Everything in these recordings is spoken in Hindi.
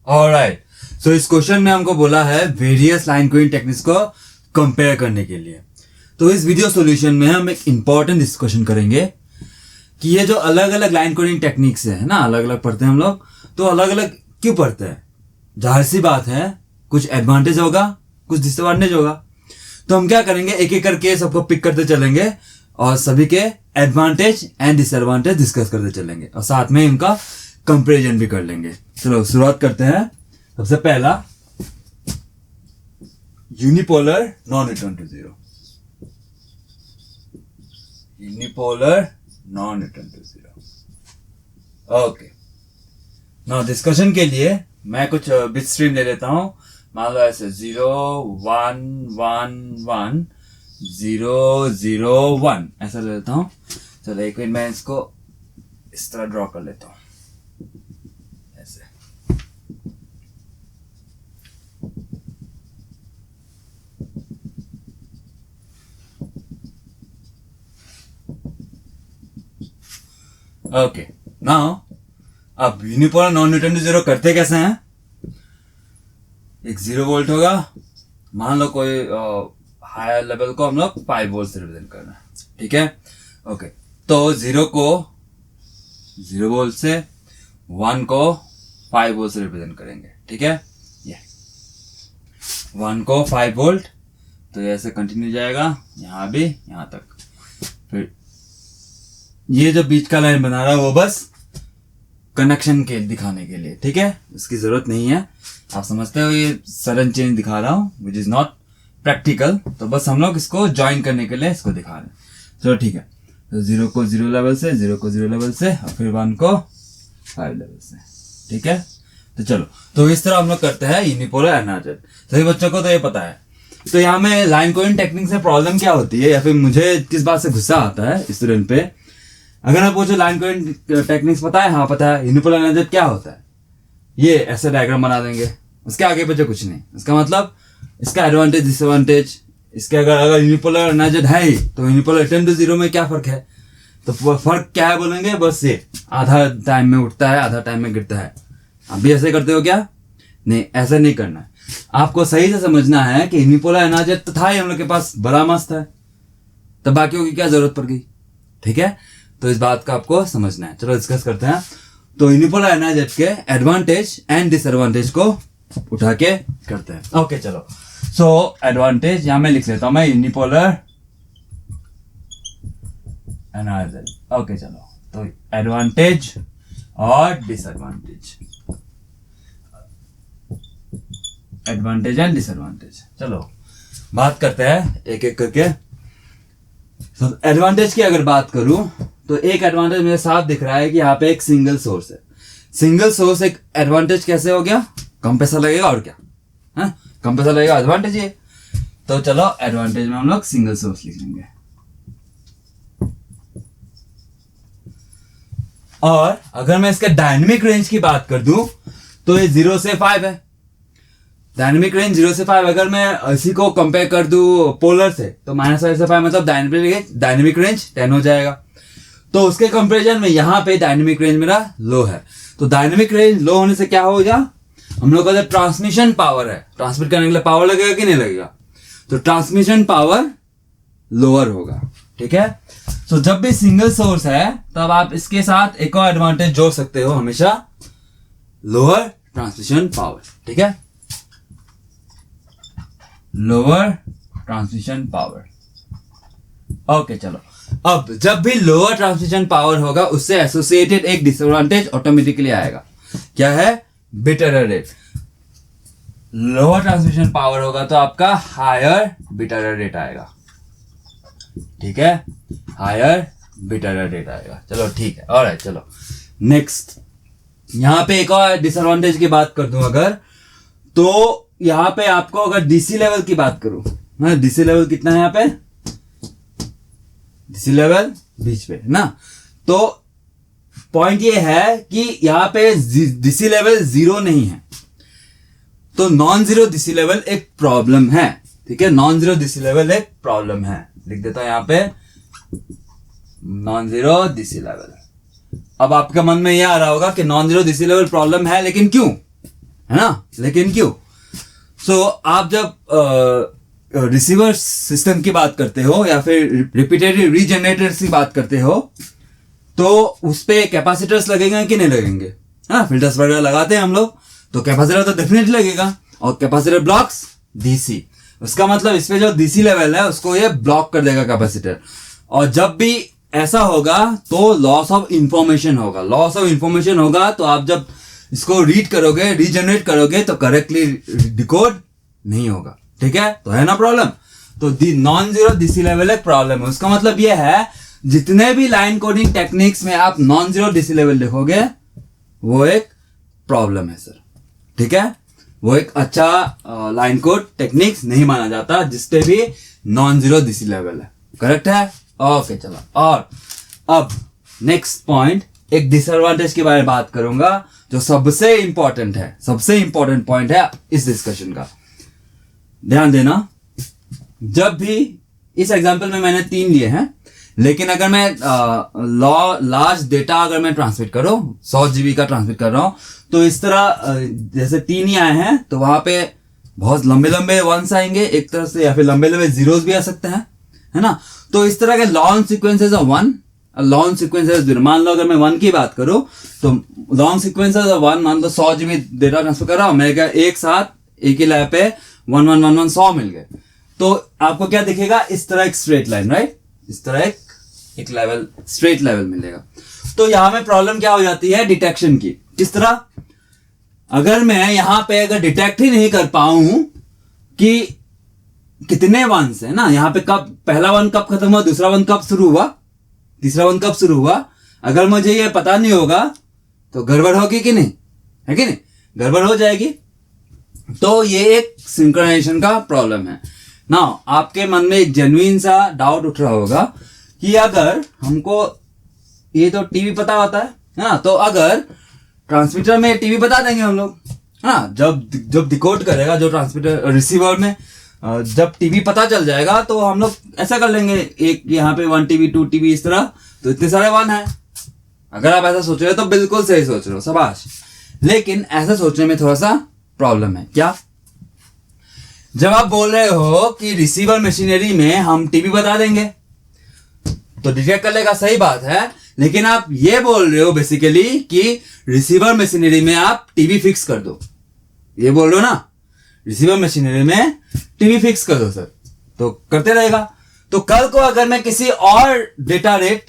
ऑलराइट, सो इस क्वेश्चन में हमको बोला है वेरियस लाइन कोडिंग टेक्निक्स को कंपेयर करने के लिए। तो इस वीडियो सॉल्यूशन में हम एक इंपॉर्टेंट डिस्कशन करेंगे कि ये जो अलग अलग लाइन कोडिंग टेक्निक्स है ना, अलग अलग पढ़ते हैं हम लोग, तो अलग अलग क्यों पढ़ते हैं। जाहिर सी बात है कुछ एडवांटेज होगा, कुछ डिसएडवांटेज होगा। तो हम क्या करेंगे, एक एक करके सबको पिक करते चलेंगे और सभी के एडवांटेज एंड डिसएडवांटेज डिस्कस करते चलेंगे और साथ में इनका कंपैरिजन भी कर लेंगे। चलो शुरुआत करते हैं। सबसे पहला, unipolar non return to zero. Unipolar non return to zero. Okay, now discussion के लिए मैं कुछ बिट स्ट्रीम ले लेता हूं। मान लो ऐसे 0 1 1 1 0 0 1 ऐसा ले लेता हूं। चलो एक मिनट, मैं इसको इस तरह ड्रॉ कर लेता हूं ऐसे। ओके, नाउ अब unipolar non return to zero करते कैसे हैं। एक 0 वोल्ट होगा, मान लो कोई हायर लेवल को हम लोग 5 वोल्ट से रिप्रेजेंट करना है, ठीक है। ओके, तो 0 को 0 वोल्ट से, 1 को 5 वोल्ट से रिप्रेजेंट करेंगे, ठीक है। ये 1 को 5 वोल्ट, तो ये ऐसे कंटिन्यू जाएगा, यहां भी यहां तक। फिर ये जो बीच का लाइन बना रहा है वो बस कनेक्शन के दिखाने के लिए, ठीक है, इसकी जरूरत नहीं है। आप समझते हो ये सडन चेंज दिखा रहा हूं विच इज नॉट प्रैक्टिकल, तो बस हम लोग इसको ज्वाइन करने के लिए इसको दिखा रहे हैं। चलो ठीक है, तो 0 को 0 लेवल से, 0 को 0 लेवल से और फिर 1 को 5 लेवल से, ठीक है। तो चलो, तो इस तरह हम लोग करते हैं यूनिपोलर एनालॉजी। सभी बच्चों को तो ये पता है। तो यहाँ में लाइन कोडिंग टेक्निक से प्रॉब्लम क्या होती है, या फिर मुझे किस बात से गुस्सा आता है स्टूडेंट पे, अगर मैं पूछूं लाइन कोडिंग टेक्निक्स पता है, हाँ पता है, यूनिपोलर एनालॉजी क्या होता है, ये ऐसे डायग्राम बना देंगे, उसके आगे पीछे कुछ नहीं। इसका मतलब इसका एडवांटेज डिसएडवांटेज, इसके अगर यूनिपोलर एनालॉजी है ही, तो यूनिपोलर रिटर्न टू जीरो में क्या फर्क है। तो फर्क क्या है बोलेंगे, बस ये आधा टाइम में उठता है, आधा टाइम में गिरता है। आप भी ऐसे करते हो क्या? नहीं, ऐसा नहीं करना है। आपको सही से समझना है कि यूनिपोलर एनालॉजी तो था ही हम लोग के पास, बड़ा मस्त है, तो बाकियों की क्या जरूरत पड़ गई, ठीक है। तो इस बात का आपको समझना है। चलो डिस्कस करते हैं। तो यूनिपोलर एनालॉजी के एडवांटेज एंड डिसएडवांटेज को उठा के करते हैं। ओके चलो, सो एडवांटेज यहां मैं लिख लेता हूं, मैं यूनिपोलर एनालॉजी। ओके चलो, तो एडवांटेज और डिसएडवांटेज, एडवांटेज एंड डिसएडवांटेज। चलो बात करते हैं एक एक करके। तो एडवांटेज की अगर बात करूं तो एक एडवांटेज मेरे साथ दिख रहा है कि यहाँ पे एक सिंगल सोर्स है। सिंगल सोर्स एक एडवांटेज कैसे हो गया, कम पैसा लगेगा और क्या है, कम पैसा लगेगा, एडवांटेज ये। तो चलो एडवांटेज में हम लोग सिंगल सोर्स लिख लेंगे। और अगर मैं इसके डायनेमिक रेंज की बात कर दूं तो ये 0 से 5 है। डायनेमिक रेंज 0 से 5, अगर मैं इसी को कंपेयर कर दूं पोलर से, तो -5 से 5 मतलब डायनेमिक रेंज 10 हो जाएगा। तो उसके कंपैरिजन में यहाँ पे डायनेमिक रेंज मेरा लो है। तो डायनेमिक रेंज लो होने से क्या होगा, हम लोग का जो ट्रांसमिशन पावर है, ट्रांसमिट करने के लिए पावर लगेगा कि नहीं लगेगा, तो ट्रांसमिशन पावर लोअर होगा, ठीक है। तो जब भी सिंगल सोर्स है तब आप इसके साथ एक और एडवांटेज जोड़ सकते हो, हमेशा लोअर ट्रांसमिशन पावर, ठीक है, लोअर ट्रांसमिशन पावर। ओके चलो, अब जब भी लोअर ट्रांसमिशन पावर होगा उससे एसोसिएटेड एक डिसएडवांटेज ऑटोमेटिकली आएगा। क्या है, bit error rate. Lower transmission power होगा तो आपका हायर बिट एरर रेट आएगा, ठीक है, हायर बिट एरर रेट आएगा। चलो ठीक है, ऑलराइट। चलो नेक्स्ट, यहां पे एक और डिसएडवांटेज की बात कर दूं अगर, तो यहां पे आपको अगर डीसी लेवल की बात करूं, डीसी लेवल कितना है यहाँ पे, डीसी लेवल बीच पे ना, तो पॉइंट ये है कि यहां पे डीसी लेवल 0 नहीं है, तो नॉन जीरो डीसी लेवल एक प्रॉब्लम है, ठीक है, नॉन जीरो डीसी लेवल एक प्रॉब्लम है। लिख देता हूं यहां पे नॉन जीरो डीसी लेवल। अब आपके मन में यह आ रहा होगा कि non zero DC level problem है, लेकिन क्यों, है ना, लेकिन क्यों? सो आप जब रिसीवर सिस्टम की बात करते हो या फिर रिपीटेटिव रीजनरेटर्स की बात करते हो तो उस पे कैपेसिटर्स लगेंगे कि नहीं लगेंगे? हाँ, फिल्टर्स वगैरह लगाते हैं हम लोग, तो कैपेसिटर तो डेफिनेटली लगेगा। और कैपेसिटर ब्लॉक्स डीसी, उसका मतलब इस पे जो डीसी लेवल है उसको ये ब्लॉक कर देगा कैपेसिटर। और जब भी ऐसा होगा तो लॉस ऑफ इंफॉर्मेशन होगा। लॉस ऑफ इंफॉर्मेशन होगा तो आप जब इसको रीड करोगे, रीजनरेट करोगे तो करेक्टली डिकोड नहीं होगा। ठीक है, तो है ना प्रॉब्लम। तो the non zero DC level एक प्रॉब्लम है। उसका मतलब यह है जितने भी लाइन कोडिंग टेक्निक्स में आप नॉन जीरो डीसी लेवल लिखोगे वो एक प्रॉब्लम है सर। ठीक है, वो एक अच्छा लाइन कोड टेक्निक्स नहीं माना जाता जिसपे भी नॉन जीरो डीसी लेवल है। करेक्ट है? ओके चलो। और अब नेक्स्ट पॉइंट, एक डिसएडवांटेज के बारे में बात करूंगा जो सबसे इंपॉर्टेंट है, सबसे इंपॉर्टेंट पॉइंट है इस डिस्कशन का। ध्यान देना, जब भी इस एग्जांपल में मैंने 3 लिए हैं, लेकिन अगर मैं लार्ज डेटा अगर मैं ट्रांसमिट करूं, 100 GB का ट्रांसमिट कर रहा हूं, तो इस तरह जैसे 3 ही आए हैं तो वहां पे बहुत लंबे लंबे वंस आएंगे एक तरह से, या फिर लंबे लंबे जीरोस भी आ सकते हैं, है ना। तो इस तरह के long sequences of 1, long sequences 0। मान लो अगर मैं 1 की बात करूं तो लॉन्ग सीक्वेंसेस ऑफ 1, मान लो 100 GB डेटा ट्रांसफर कर रहा हूं मैं, क्या एक साथ एक ही लैब पे 1 मिल गए, तो आपको क्या दिखेगा? इस तरह एक स्ट्रेट लाइन, राइट? इस तरह एक लेवल, स्ट्रेट लेवल मिलेगा। तो यहां में प्रॉब्लम क्या हो जाती है? डिटेक्शन की। किस तरह? अगर मैं यहां पे अगर डिटेक्ट ही नहीं कर पाऊं कि कितने वंस है ना, यहां पे कब पहला वन कब खत्म हुआ, दूसरा वन कब शुरू हुआ, तीसरा वन कब शुरू हुआ, अगर मुझे ये पता नहीं होगा तो गड़बड़ होगी कि नहीं? है कि नहीं? गड़बड़ हो जाएगी। तो ये एक सिंक्रोनाइजेशन का प्रॉब्लम है ना। आपके मन में एक जेन्युइन सा डाउट उठ रहा होगा कि अगर हमको ये तो टीवी पता होता है ना, तो अगर ट्रांसमीटर में टीवी बता देंगे हम लोग, हाँ, जब डिकोड करेगा जो ट्रांसमीटर रिसीवर में, जब टीवी पता चल जाएगा तो हम लोग ऐसा कर लेंगे, एक यहाँ पे 1 TB 2 TB इस तरह, तो इतने सारे 1 है। अगर आप ऐसा सोच रहे हो तो बिल्कुल सही सोच रहे हो, शाबाश। लेकिन ऐसा सोचने में थोड़ा सा प्रॉब्लम है। क्या? जब आप बोल रहे हो कि रिसीवर मशीनरी में हम टीवी बता देंगे तो डिटेक्ट कर लेगा, सही बात है, लेकिन आप ये बोल रहे हो बेसिकली कि रिसीवर मशीनरी में आप टीवी फिक्स कर दो, ये बोल रहे हो ना, रिसीवर मशीनरी में टीवी फिक्स कर दो सर, तो करते रहेगा। तो कल को अगर मैं किसी और डेटा रेट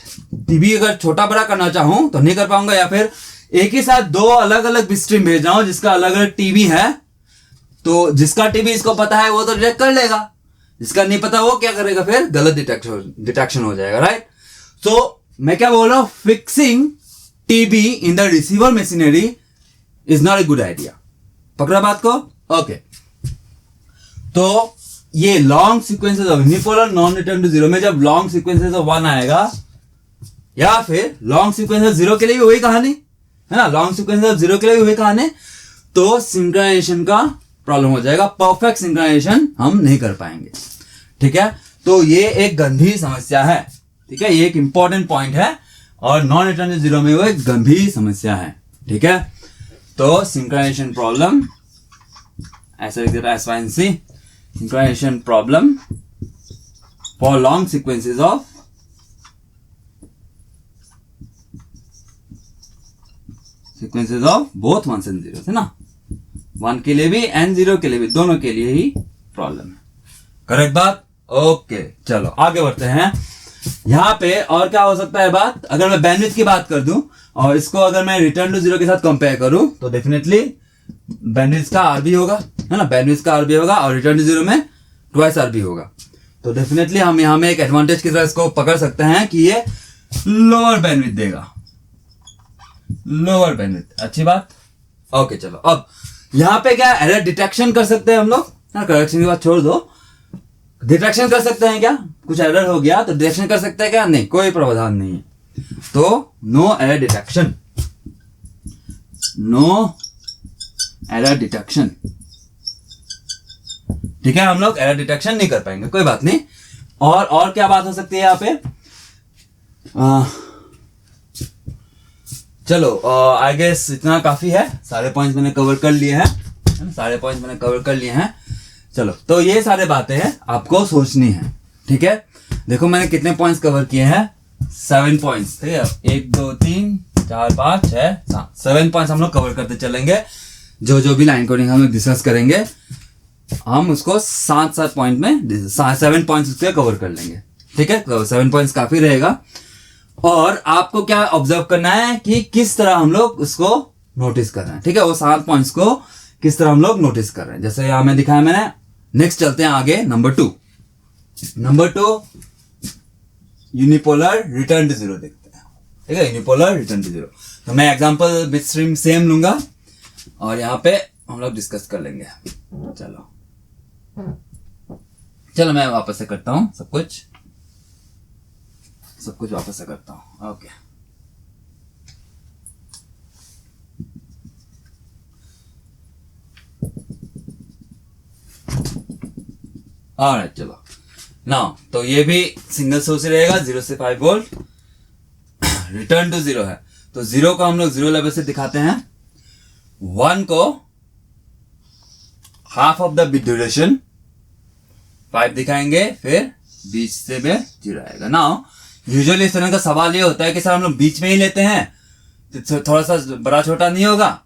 टीवी अगर छोटा बड़ा करना चाहूं तो नहीं कर पाऊंगा, या फिर एक ही साथ 2 अलग अलग स्ट्रीम भेज रहा हूं जिसका अलग अलग टीवी है, तो जिसका टीवी इसको पता है वो तो डिटेक्ट कर लेगा, जिसका नहीं पता वो क्या करेगा? फिर गलत डिटेक्शन हो जाएगा, राइट? तो मैं क्या बोल रहा हूं, fixing TB in the receiver machinery is not a good idea. पकड़ा बात को? ओके। तो ये long sequences of unipolar non return to zero में जब लॉन्ग सीक्वेंसेस ऑफ 1 आएगा, या फिर लॉन्ग सीक्वेंसेस 0 के लिए भी वही कहानी है ना, लॉन्ग सीक्वेंसेस ऑफ 0 के लिए भी वही कहानी, तो सिंक्रोनाइजेशन का प्रॉब्लम हो जाएगा, परफेक्ट सिंक्रोनाइजेशन हम नहीं कर पाएंगे। ठीक है, तो ये एक गंभीर समस्या है। ठीक है, ये एक इंपॉर्टेंट पॉइंट है और नॉन रिटर्न टू जीरो में वो एक गंभीर समस्या है। ठीक है, तो सिंक्रोनाइजेशन प्रॉब्लम ऐसा लिख देता है SYNC, synchronization problem for long sequences of both 1s and 0s, है ना, 1 के लिए भी एंड 0 के लिए भी, दोनों के लिए ही प्रॉब्लम है। करेक्ट बात? ओके, चलो आगे बढ़ते हैं। यहां पे और क्या हो सकता है बात, अगर मैं बैंडविड्थ की बात कर दूं और इसको अगर मैं रिटर्न टू जीरो के साथ कंपेयर करूं तो डेफिनेटली बैंडविड्थ का RB होगा, है ना, बैंडविड्थ का RB होगा और रिटर्न टू जीरो में ट्वाइस RB होगा। तो डेफिनेटली हम यहां में एक एडवांटेज के साथ इसको पकड़ सकते हैं कि ये लोअर बैंडविड्थ देगा, लोअर बैंडविड्थ। अच्छी बात। ओके चलो, अब यहां पे क्या एरर डिटेक्शन कर सकते हैं हम लोग? करेक्शन की बात छोड़ दो, डिटेक्शन कर सकते हैं क्या? कुछ एरर हो गया तो डिटेक्शन कर सकते हैं क्या? नहीं, कोई प्रावधान नहीं है। तो no error detection, no error detection. ठीक है, हम लोग एरर डिटेक्शन नहीं कर पाएंगे, कोई बात नहीं। और क्या बात हो सकती है यहां पे? चलो आई गेस इतना काफी है, सारे पॉइंट्स मैंने कवर कर लिए हैं। है ना, सारे पॉइंट्स मैंने कवर कर लिए हैं। चलो, तो ये सारे बातें हैं आपको सोचनी है, ठीक है। देखो मैंने कितने पॉइंट्स कवर किए हैं, 7 पॉइंट्स, ठीक है। 1 2 3 4 5 6 7 7 पॉइंट्स हम लोग कवर करते चलेंगे। जो भी लाइन कोडिंग हम लोग डिस्कस करेंगे, हम उसको 7 पॉइंट में 7 पॉइंट्स उसके कवर कर लेंगे, ठीक है। तो 7 पॉइंट्स काफी रहेगा। और आपको क्या ऑब्जर्व करना है कि किस तरह हम लोग उसको नोटिस कर रहे हैं, ठीक है। वो 7 पॉइंट्स को किस तरह हम लोग नोटिस कर रहे हैं, जैसे यहां में दिखाया मैंने। नेक्स्ट चलते हैं आगे, नंबर 2 यूनिपोलर रिटर्न टू 0 देखते हैं, ठीक है। यूनिपोलर रिटर्न टू 0, तो मैं एग्जांपल बिट स्ट्रीम सेम लूंगा और यहाँ पे हम लोग डिस्कस कर लेंगे। चलो मैं वापस से करता हूं सब कुछ वापस से करता हूं। ओके, ऑलराइट, चलो नाउ तो ये भी सिंगल सोर्स ही रहेगा, 0 से 5 वोल्ट, रिटर्न टू 0 है। तो 0 को हम लोग 0 लेवल से दिखाते हैं, 1 को half of the bit duration 5 दिखाएंगे, फिर बीच से भी 0 आएगा। नाउ यूजुअली इस तरह का सवाल ये होता है कि सर हम लोग बीच में ही लेते हैं तो थोड़ा सा बड़ा छोटा नहीं होगा।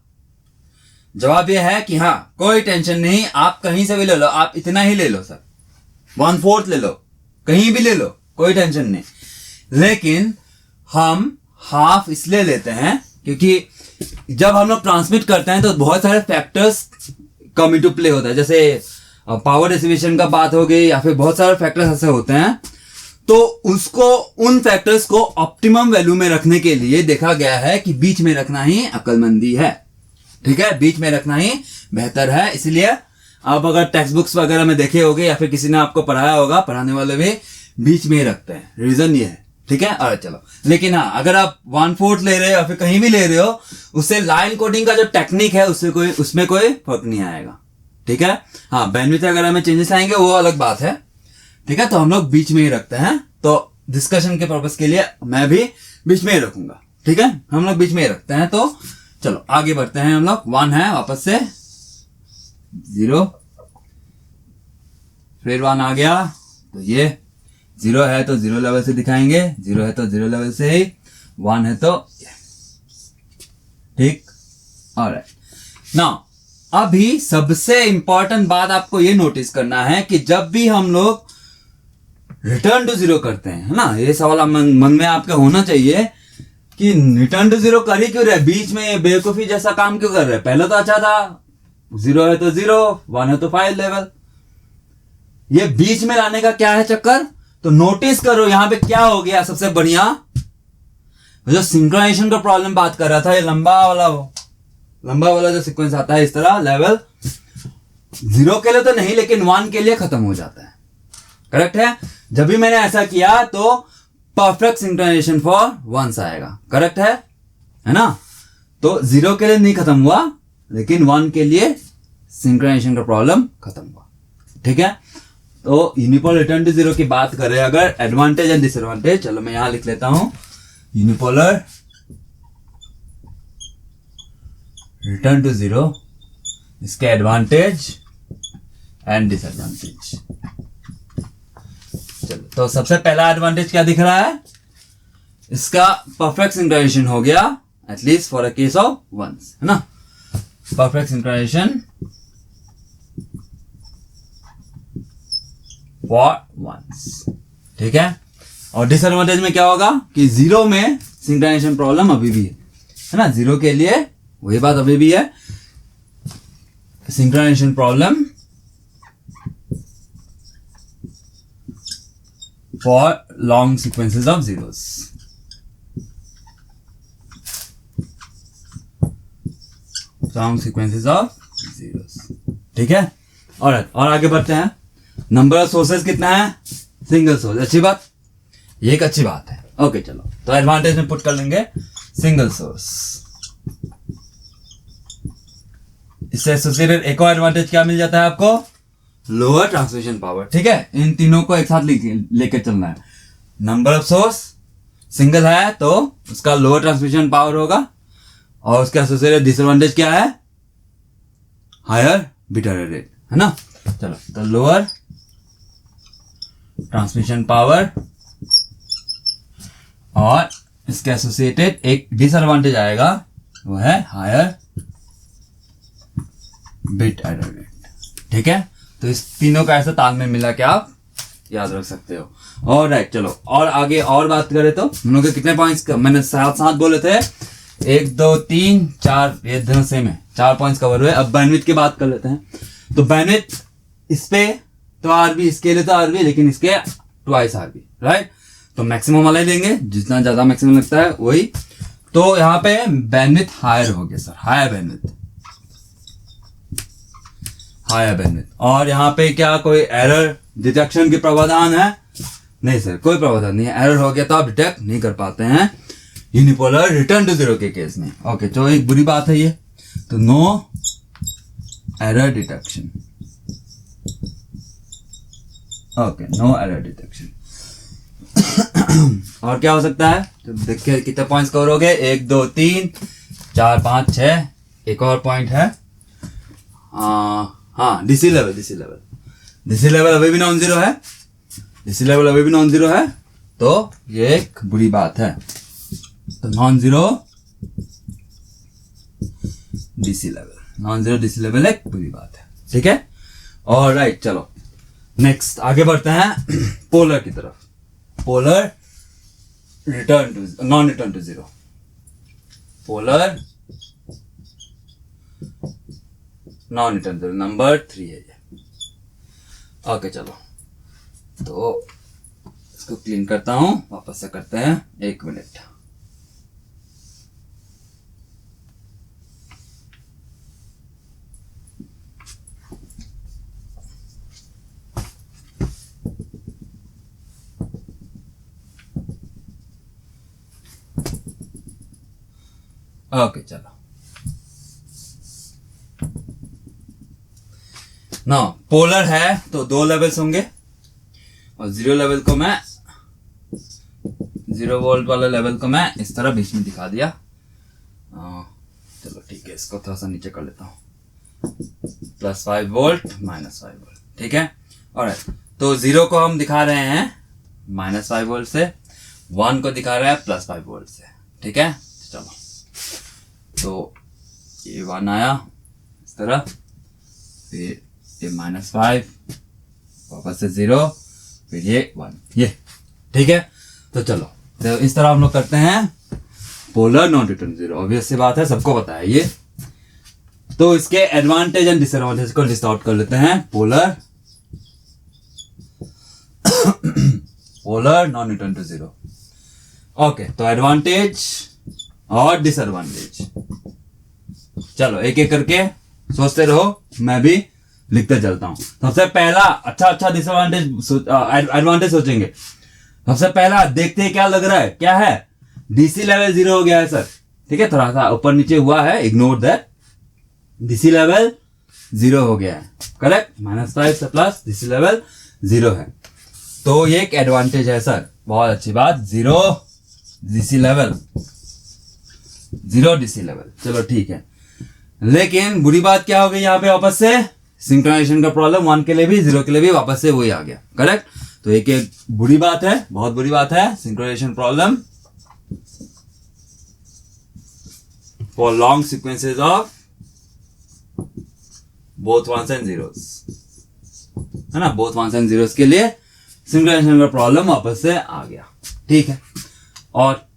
जवाब ये है कि हाँ, कोई टेंशन नहीं, आप कहीं से भी ले लो, आप इतना ही ले लो सर, 1/4 ले लो, कहीं भी ले लो, कोई टेंशन नहीं। लेकिन हम हाफ इसलिए लेते हैं क्योंकि जब हम लोग ट्रांसमिट करते हैं तो बहुत सारे फैक्टर्स कम इनटू प्ले होता है, जैसे पावर डिस्ट्रीब्यूशन का बात हो गई या फिर बहुत सारे फैक्टर्स ऐसे होते हैं। तो उसको, उन फैक्टर्स को ऑप्टिमम वैल्यू में रखने के लिए देखा गया है कि बीच में रखना ही अक्लमंदी है, ठीक है। बीच में रखना ही बेहतर है। इसलिए आप अगर टेक्स्ट बुक्स वगैरह में देखे होगे या फिर किसी ने आपको पढ़ाया होगा, पढ़ाने वाले भी बीच में ही रखते हैं, रीजन ये है, ठीक है। और चलो, लेकिन हाँ, अगर आप 1/4 ले रहे हो या फिर कहीं भी ले रहे हो, उससे लाइन कोडिंग का जो टेक्निक है उसमें कोई फर्क नहीं आएगा, ठीक है। हाँ, बैंडविड्थ वगैरह में चेंजेस आएंगे, वो अलग बात है, ठीक है। तो हम लोग बीच में ही रखते हैं, तो डिस्कशन के पर्पस के लिए मैं भी बीच में ही रखूंगा, ठीक है। हम लोग बीच में ही रखते हैं। तो चलो आगे बढ़ते हैं। हम लोग 1 है, वापस से 0, फिर 1 आ गया, तो ये 0 है तो 0 लेवल से दिखाएंगे, 0 है तो 0 लेवल से ही, 1 है तो ठीक। ऑलराइट, नाउ अभी सबसे इंपॉर्टेंट बात आपको ये नोटिस करना है कि जब भी हम लोग रिटर्न टू 0 करते हैं, है ना, ये सवाल मन में आपके होना चाहिए कि रिटर्न टू 0 कर ही क्यों रहे, बीच में बेवकूफी जैसा काम क्यों कर रहे। पहले तो अच्छा था, 0 है तो 0, 1 है तो 5 लेवल, ये बीच में लाने का क्या है चक्कर। तो नोटिस करो यहां पे क्या हो गया। सबसे बढ़िया जो सिंक्रोनाइजेशन का प्रॉब्लम बात कर रहा था, ये लंबा वाला जो सीक्वेंस आता है इस तरह, लेवल 0 के लिए तो नहीं लेकिन 1 के लिए खत्म हो जाता है, करेक्ट है। जब भी मैंने ऐसा किया तो परफेक्ट सिंक्रोनाइजेशन फॉर 1 आएगा, करेक्ट है ना। तो 0 के लिए नहीं खत्म हुआ लेकिन 1 के लिए सिंक्रोनाइजेशन का प्रॉब्लम खत्म हुआ, ठीक है। तो यूनिपोलर रिटर्न टू 0 की बात करें अगर, एडवांटेज एंड डिसएडवांटेज, चलो मैं यहां लिख लेता हूं, यूनिपोलर रिटर्न टू 0, इसके एडवांटेज एंड डिसएडवांटेज। चलो, तो सबसे पहला एडवांटेज क्या दिख रहा है, इसका परफेक्ट सिंक्रोनाइजेशन हो गया, at least for a case of 1, है ना। परफेक्ट सिंक्रोनाइजेशन फॉर 1, ठीक है। और डिसएडवांटेज में क्या होगा कि 0 में सिंक्रोनाइजेशन प्रॉब्लम अभी भी है ना, 0 के लिए वही बात अभी भी है, synchronisation problem for long sequences of zeros. Long sequences of zeros, ठीक है। और आगे बढ़ते हैं। नंबर ऑफ सोर्सेस कितना है, सिंगल सोर्स, अच्छी बात, ये एक अच्छी बात है। ओके चलो, तो एडवांटेज में पुट कर लेंगे सिंगल सोर्स। इससे एसोसिएटेड एक और एडवांटेज क्या मिल जाता है आपको, लोअर ट्रांसमिशन पावर, ठीक है। इन तीनों को एक साथ लेकर चलना है। नंबर ऑफ सोर्स सिंगल है तो उसका लोअर ट्रांसमिशन पावर होगा, और उसका एसोसिएटेड डिसएडवांटेज क्या है, हायर बिट एरर रेट, है ना। चलो, तो लोअर ट्रांसमिशन पावर और इसके एसोसिएटेड एक डिसएडवांटेज आएगा, वो है हायर बिट एरर रेट, ठीक है। तो इस तीनों का ऐसा तालमेल मिला के आप याद रख सकते हो। और राइट, चलो और आगे और बात करें तो हम लोग के कितने पॉइंट्स मैंने सात बोले थे, 1 2 3 4, ये दोनों सेम है, 4 पॉइंट्स कवर हुए। अब बैंडविड्थ की बात कर लेते हैं। तो बैंडविड्थ इस पे तो आरबी, इसके लिए तो आरबी, लेकिन इसके ट्वाइस आरबी, राइट। तो मैक्सिमम वाला ही देंगे, जितना ज्यादा मैक्सिमम लगता है वही। तो यहाँ पे बैंडविड्थ हायर हो गया सर, हायर बैंडविड्थ। और यहाँ पे क्या कोई एरर डिटेक्शन की प्रावधान है? नहीं सर, कोई प्रावधान नहीं है। एरर हो गया तो आप डिटेक्ट नहीं कर पाते हैं यूनिपोलर रिटर्न टू जीरो के केस में। ओके, तो एक बुरी बात है ये, तो no error detection. Okay, no error detection. और क्या हो सकता है? तो देखिए कितने पॉइंट्स कवर हो गए, 1 2 3 4 5 6। एक और पॉइंट है, हाँ, डीसी लेवल अभी भी नॉन जीरो है। तो ये एक बुरी बात है। तो नॉन जीरो डीसी लेवल एक बुरी बात है, ठीक है। और राइट, चलो नेक्स्ट आगे बढ़ते हैं पोलर की तरफ। Polar non return to zero, polar non return to number 3 है ये। ओके, चलो तो इसको क्लीन करता हूं, वापस से करते हैं, 1 मिनट। ओके, चलो ना, पोलर है तो 2 लेवल्स होंगे, और 0 लेवल को मैं 0 वोल्ट वाला लेवल को मैं इस तरह बीच में दिखा दिया। चलो ठीक है, इसको थोड़ा सा नीचे कर लेता हूँ, +5 वोल्ट -5 वोल्ट, ठीक है। ऑलराइट, तो 0 को हम दिखा रहे हैं -5 वोल्ट से, 1 को दिखा रहे हैं +5 वोल्ट से, ठीक है। चलो, तो ये 1 आया इस तरह, फिर ये -5, वापस से 0, फिर ये 1, ये, ठीक है। तो चलो, तो इस तरह हम लोग करते हैं polar non return zero. Obvious सी बात है, सबको पता है ये। तो इसके एडवांटेज एंड डिसएडवांटेज को लिस्ट आउट कर लेते हैं। Polar non return to zero. Okay, तो एडवांटेज और डिसएडवांटेज, चलो एक एक करके सोचते रहो, मैं भी लिखते चलता हूं। सबसे पहला अच्छा डिसएडवांटेज एडवांटेज सोचेंगे। सबसे पहला देखते ही क्या लग रहा है, क्या है, डीसी लेवल 0 हो गया है सर, ठीक है। थोड़ा सा ऊपर नीचे हुआ है, इग्नोर दैट। डीसी लेवल 0 हो गया है, करेक्ट। -5 से प्लस डीसी लेवल 0 है, तो ये एक एडवांटेज है सर, बहुत अच्छी बात। 0 डीसी लेवल, चलो ठीक है। लेकिन बुरी बात क्या हो गई यहाँ पे, वापस से सिंक्रोनाइजेशन का प्रॉब्लम, 1 के लिए भी 0 के लिए भी वापस से वही आ गया, करेक्ट। तो एक बुरी बात है, बहुत बुरी बात है, synchronisation problem for long sequences of both 1s and 0s, है ना। बोथ 1s and 0s के लिए सिंक्रोनाइजेशन का प्रॉब्लम वापस से आ गया, ठीक है। और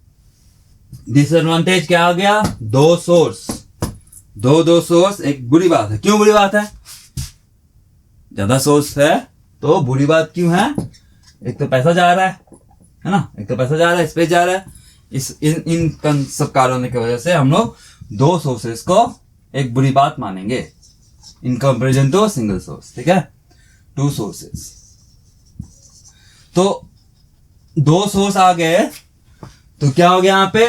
डिसएडवांटेज क्या आ गया, दो सोर्स, एक बुरी बात है। क्यों बुरी बात है? ज्यादा सोर्स है तो बुरी बात क्यों है? एक तो पैसा जा रहा है ना, एक तो पैसा जा रहा है, स्पेस जा रहा है। इन सब कारणों की वजह से हम लोग 2 सोर्सेस को एक बुरी बात मानेंगे in comparison to single source, ठीक है। 2 सोर्सेस, तो 2 सोर्स आ गए, तो क्या हो गया यहाँ पे,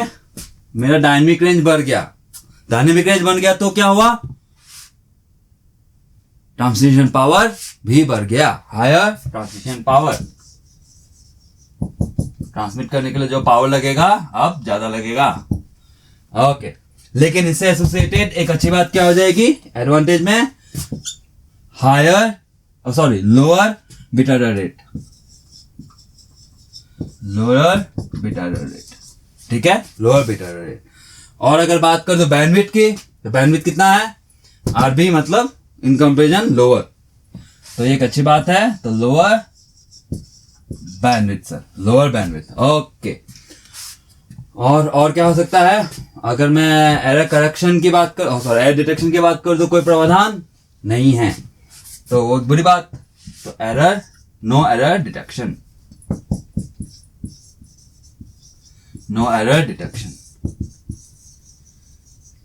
मेरा डायनेमिक रेंज बढ़ गया। डायनेमिक रेंज बन गया तो क्या हुआ, ट्रांसमिशन पावर भी बढ़ गया, हायर ट्रांसमिशन पावर। ट्रांसमिट करने के लिए जो पावर लगेगा अब ज्यादा लगेगा, ओके। लेकिन इससे एसोसिएटेड एक अच्छी बात क्या हो जाएगी एडवांटेज में, higher sorry lower bit rate, lower bit rate, ठीक है, लोअर बीटा रेट। और अगर बात कर दो बैंडविड्थ की, तो बैंडविड्थ कितना है, आरबी मतलब इन कंपेरिजन लोअर, तो ये एक अच्छी बात है। तो lower bandwidth sir, lower bandwidth, okay. और क्या हो सकता है, अगर मैं एरर करेक्शन की बात कर, सॉरी एरर डिटेक्शन की बात कर, तो कोई प्रावधान नहीं है, तो वो बुरी बात। तो error, no error detection, no error detection,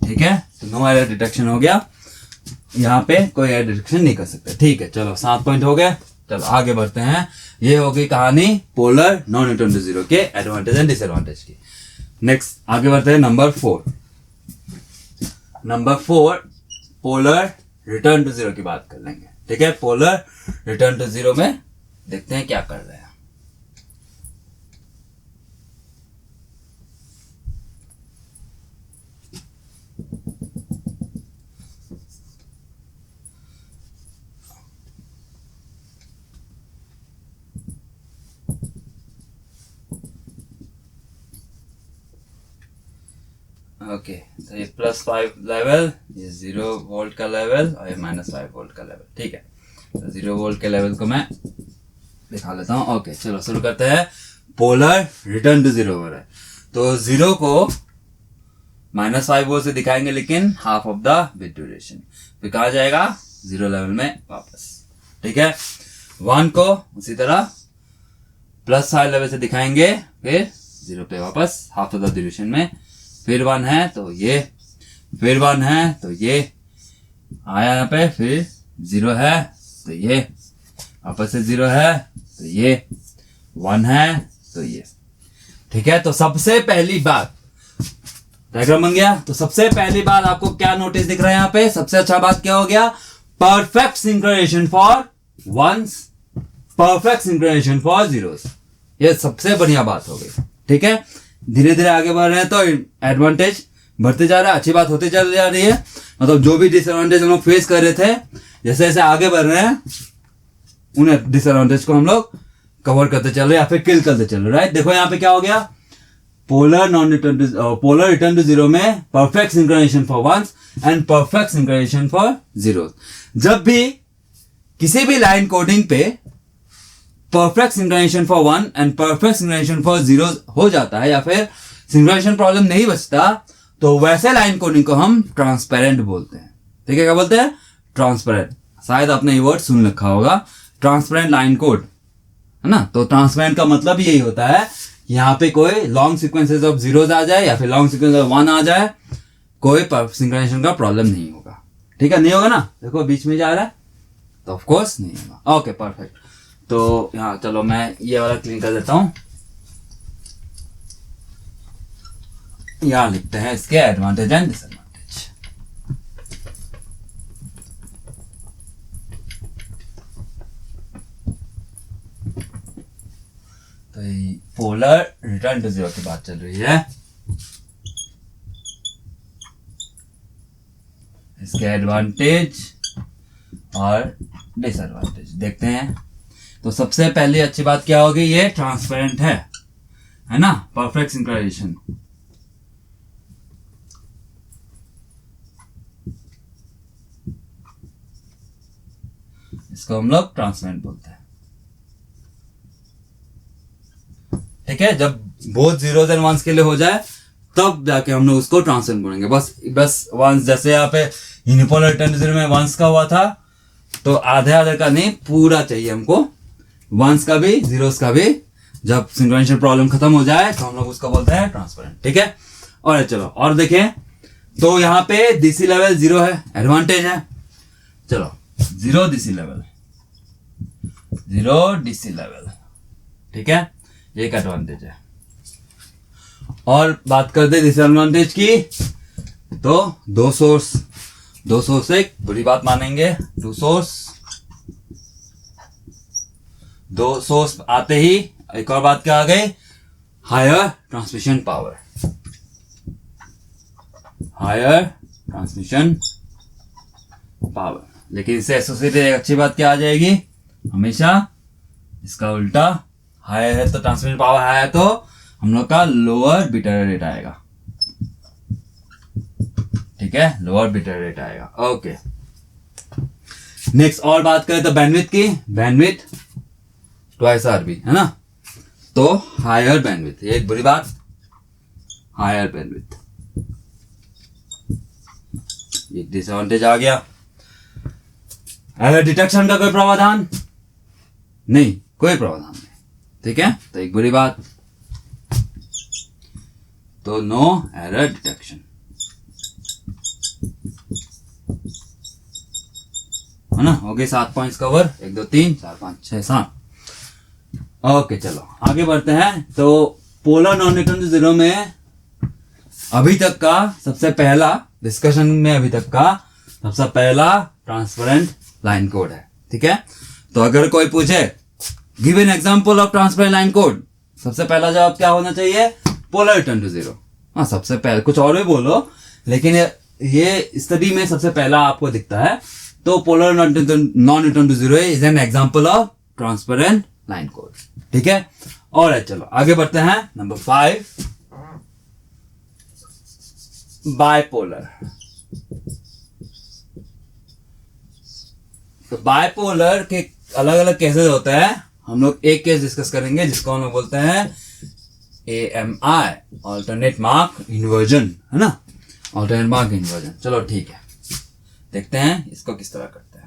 ठीक है। तो नो एरर डिटेक्शन हो गया, यहाँ पे कोई एरर डिटेक्शन नहीं कर सकते, ठीक है। चलो 7 पॉइंट हो गए, चलो आगे बढ़ते हैं। ये हो गई कहानी polar non return to zero के एडवांटेज एंड डिसएडवांटेज की। नेक्स्ट आगे बढ़ते हैं number 4। Number 4 polar return to zero की बात कर लेंगे, ठीक है। पोलर रिटर्न टू जीरो में देखते हैं क्या कर रहे हैं। ओके, तो ये +5 लेवल, ये 0 वोल्ट का लेवल और ये -5 वोल्ट का लेवल, ठीक है। तो 0 वोल्ट के लेवल को मैं दिखा लेता हूँ। ओके चलो शुरू करते हैं। पोलर रिटर्न टू जीरो हो रहा है, तो 0 को -5 वोल्ट से दिखाएंगे, लेकिन half of the bit duration, फिर कहा जाएगा 0 लेवल में वापस, ठीक है। 1 को उसी तरह +5 लेवल से दिखाएंगे, फिर 0 पे वापस हाफ ऑफ द ड्यूरेशन में, फिर 1 है तो ये, फिर 1 है तो ये आया यहाँ पे, फिर 0 है तो ये वापस से 0 है तो ये 1 है तो ये, ठीक है। तो सबसे पहली बात, डायग्राम बन गया। तो सबसे पहली बात आपको क्या नोटिस दिख रहा है यहाँ पे, सबसे अच्छा बात क्या हो गया, perfect synchronisation for ones, perfect synchronisation for zeros, ये सबसे बढ़िया बात हो गई, ठीक है। धीरे धीरे आगे बढ़ रहे हैं तो एडवांटेज बढ़ते जा रहा है, अच्छी बात होती चल जा रही है। मतलब जो भी डिसएडवांटेज हम लोग फेस कर रहे थे, जैसे जैसे आगे बढ़ रहे हैं उन्हें डिसएडवांटेज को हम लोग कवर करते चल रहे हैं या फिर किल करते चल रहे हैं, राइट। देखो यहाँ पे क्या हो गया, पोलर रिटर्न टू जीरो में perfect synchronisation for ones and perfect synchronisation for zero. जब भी किसी भी लाइन कोडिंग पे perfect synchronisation for 1 and perfect synchronisation for 0 हो जाता है, या फिर सिंक्रोनाइजेशन प्रॉब्लम नहीं बचता, तो वैसे लाइन कोडिंग को हम ट्रांसपेरेंट बोलते हैं, ठीक है। क्या बोलते हैं, ट्रांसपेरेंट। शायद आपने ये वर्ड सुन रखा होगा, ट्रांसपेरेंट लाइन कोड, है ना। तो ट्रांसपेरेंट का मतलब यही होता है, यहाँ पे कोई लॉन्ग सीक्वेंसेस ऑफ जीरोस आ जाए या फिर लॉन्ग सीक्वेंस ऑफ 1 आ जाए, कोई सिंक्रोनाइजेशन का प्रॉब्लम नहीं होगा, ठीक है। नहीं होगा ना, देखो बीच में जा रहा है तो ऑफ कोर्स नहीं होगा। Okay perfect. तो यहाँ चलो मैं ये वाला क्लीन कर देता हूं, यहाँ लिखते हैं इसके एडवांटेज एंड डिसएडवांटेज। तो पोलर रिटर्न टू जीरो की बात चल रही है, इसके एडवांटेज और डिसएडवांटेज देखते हैं। तो सबसे पहले अच्छी बात क्या होगी, ये ट्रांसपेरेंट है ना, परफेक्ट सिंक्रोनाइजेशन। इसको हम लोग ट्रांसपेरेंट बोलते हैं, ठीक है। जब बोथ जीरोस एंड वंस के लिए हो जाए तब जाके हम लोग उसको ट्रांसपेरेंट बोलेंगे। बस वंस, जैसे यहाँ पे यूनिपोलर रिटर्न टू जीरो में वंस का हुआ था, तो आधे आधे का नहीं, पूरा चाहिए हमको, वंस का भी जीरोस का भी। जब सिंक्रोनाइजेशन प्रॉब्लम खत्म हो जाए तो हम लोग उसको बोलते हैं ट्रांसपेरेंट, ठीक है। और चलो और देखें, तो यहाँ पे डीसी लेवल 0 है, एडवांटेज है। चलो 0 डीसी लेवल, 0 डीसी लेवल, ठीक है, ये एक एडवांटेज है। और बात करते डिसएडवांटेज की, तो दो सोर्स एक बुरी बात मानेंगे। दो सोर्स आते ही एक और बात क्या आ गई, higher transmission power, higher transmission power, लेकिन इससे एसोसिएटेड एक अच्छी बात क्या आ जाएगी, हमेशा इसका उल्टा, हायर है तो ट्रांसमिशन पावर हाई है तो हम लोग का लोअर बीटा रेट आएगा। ठीक है, लोअर बीटा रेट आएगा। ओके, नेक्स्ट और बात करें तो बैंडविड्थ की, बैंडविड्थ ट्वाइस आरबी है ना, तो हायर बैंडविड्थ, एक बुरी बात, हायर बैंडविड्थ, एक डिसएडवांटेज आ गया। एरर डिटेक्शन का कोई प्रावधान नहीं, कोई प्रावधान नहीं। ठीक है, तो एक बुरी बात, तो नो एरर डिटेक्शन है ना। हो गए 7 पॉइंट्स कवर, 1 2 3 4 5 6 7। ओके, चलो आगे बढ़ते हैं। तो polar non return to zero में अभी तक का सबसे पहला डिस्कशन में, अभी तक का सबसे पहला ट्रांसपेरेंट लाइन कोड है। ठीक है, तो अगर कोई पूछे give an example of transparent line code, सबसे पहला जवाब क्या होना चाहिए, पोलर रिटर्न टू जीरो। हाँ, सबसे पहले कुछ और भी बोलो, लेकिन ये स्टडी में सबसे पहला आपको दिखता है, तो polar non return to zero is an example of transparent line code. ठीक है, और चलो आगे बढ़ते हैं। Number 5, bipolar. तो बाइपोलर के अलग अलग केसेस होते हैं। हम लोग एक केस डिस्कस करेंगे जिसको हम लोग बोलते हैं AMI, ऑल्टरनेट मार्क इन्वर्जन, है ना, ऑल्टरनेट मार्क इन्वर्जन। चलो ठीक है, देखते हैं इसको किस तरह करते हैं।